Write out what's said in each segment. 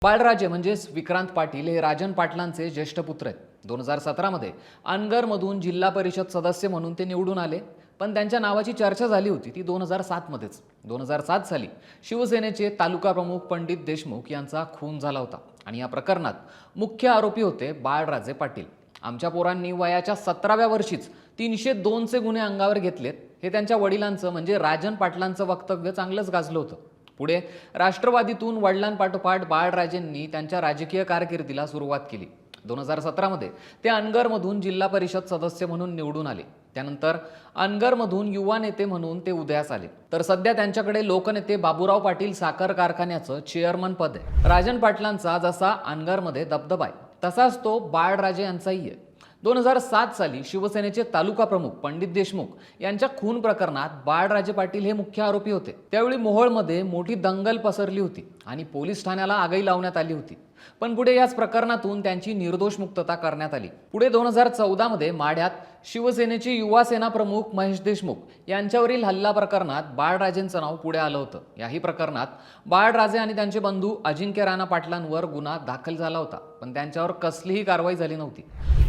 बाळराजे म्हणजेच विक्रांत पाटील हे राजन पाटलांचे ज्येष्ठ पुत्र आहेत। 2017 मध्ये अनगरमधून जिल्हा परिषद सदस्य म्हणून ते निवडून आले, पण त्यांच्या नावाची चर्चा झाली होती ती 2007 मध्येच। 2007 साली शिवसेनेचे तालुका प्रमुख पंडित देशमुख यांचा खून झाला होता आणि या प्रकरणात मुख्य आरोपी होते बाळराजे पाटील। आमच्या पोरांनी वयाच्या 17व्या वर्षीच 302 चे गुन्हे अंगावर घेतलेत, हे त्यांच्या वडिलांचं म्हणजे राजन पाटलांचं वक्तव्य चांगलंच गाजलं होतं। पुढे राष्ट्रवादीतून वडिलांपाठोपाठ बाळराजेंनी त्यांच्या राजकीय कारकिर्दीला सुरुवात केली। 2017 मध्ये ते अनगरमधून जिल्हा परिषद सदस्य म्हणून निवडून आले। त्यानंतर अनगरमधून युवा नेते म्हणून ते उदयास आले, तर सध्या त्यांच्याकडे लोकनेते बाबूराव पाटील साखर कारखान्याचं चेअरमन पद आहे। राजन पाटलांचा जसा अनगरमध्ये दबदबा आहे तसाच तो बाळराजे यांचाही आहे। 2007 साली शिवसेनेचे तालुका प्रमुख पंडित देशमुख यांच्या खून प्रकरणात बाळराजे पाटील हे मुख्य आरोपी होते। त्यावेळी मोहोळमध्ये मोठी दंगल पसरली होती आणि पोलीस ठाण्याला आगही लावण्यात आली होती, पण पुढे याच प्रकरणातून त्यांची निर्दोष मुक्तता करण्यात आली। पुढे 2014 मध्ये माढ्यात शिवसेनेचे युवा सेना प्रमुख महेश देशमुख यांच्यावरील हल्ला प्रकरणात बाळराजेंचं नाव पुढे आलं होतं। याही प्रकरणात बाळराजे आणि त्यांचे बंधू अजिंक्य राणा पाटलांवर गुन्हा दाखल झाला होता, पण त्यांच्यावर कसलीही कारवाई झाली नव्हती।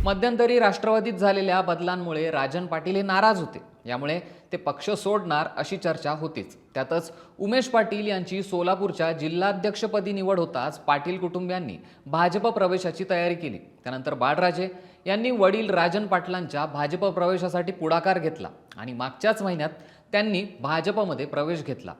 मध्यंतरी राष्ट्रवादीत झालेल्या बदलांमुळे राजन पाटील हे नाराज होते, यामुळे ते पक्ष सोडणार अशी चर्चा होतीच। त्यातच उमेश पाटील यांची सोलापूरच्या जिल्हाध्यक्षपदी निवड होताच पाटील कुटुंबियांनी भाजप प्रवेशाची तयारी केली। त्यानंतर बाळराजे यांनी वडील राजन पाटलांच्या भाजप प्रवेशासाठी पुढाकार घेतला आणि मागच्याच महिन्यात त्यांनी भाजपमध्ये प्रवेश घेतला।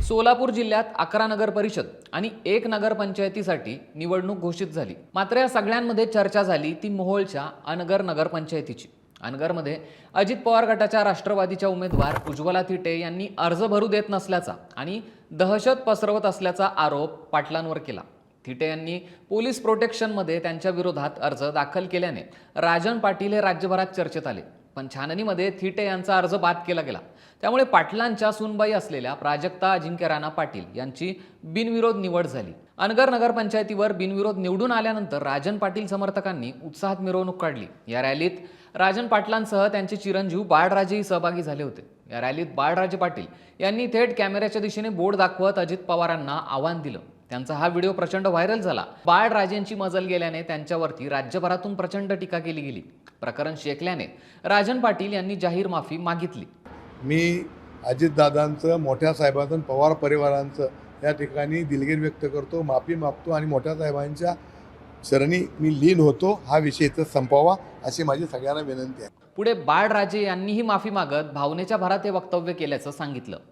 सोलापूर जिल्ह्यात 11 नगर परिषद आणि 1 नगर पंचायतीसाठी निवडणूक घोषित झाली, मात्र या सगळ्यांमध्ये चर्चा झाली ती मोहोळच्या अनगर नगर पंचायतीची। अनगरमध्ये अजित पवार गटाच्या राष्ट्रवादीच्या उमेदवार उज्ज्वला थिटे यांनी अर्ज भरू देत नसल्याचा आणि दहशत पसरवत असल्याचा आरोप पाटलांवर केला। थिटे यांनी पोलीस प्रोटेक्शनमध्ये त्यांच्या विरोधात अर्ज दाखल केल्याने राजन पाटील हे राज्यभरात चर्चेत आले, पण छाननीमध्ये थिटे यांचा अर्ज बाद केला गेला। त्यामुळे पाटलांच्या सूनबाई असलेल्या प्राजक्ता अजिंक्य राणा पाटील यांची बिनविरोध निवड झाली। अनगर नगर पंचायतीवर बिनविरोध निवडून आल्यानंतर राजन पाटील समर्थकांनी उत्साहात मिरवणूक काढली। या रॅलीत राजन पाटलांसह त्यांचे चिरंजीव बाळराजेही सहभागी झाले होते। या रॅलीत बाळराजे पाटील यांनी थेट कॅमेऱ्याच्या दिशेने बोट दाखवत अजित पवारांना आव्हान दिलं। त्यांचा हा व्हिडिओ प्रचंड व्हायरल झाला। बाळराजेंची मजल गेल्याने त्यांच्यावरती राज्यभरातून प्रचंड टीका केली गेली। प्रकरण शेकल्याने राजन पाटील यांनी जाहीर माफी मागितली। मी अजितदादांचं, मोठ्या साहेबांचं, पवार परिवारांचं या ठिकाणी दिलगिरी व्यक्त करतो, माफी मागतो आणि मोठ्या साहेबांच्या शरणी मी लीन होतो। हा विषय इथं संपवावा अशी माझी सगळ्यांना विनंती आहे। पुढे बाळराजे यांनीही माफी मागत भावनेच्या भरात हे वक्तव्य केल्याचं सांगितलं।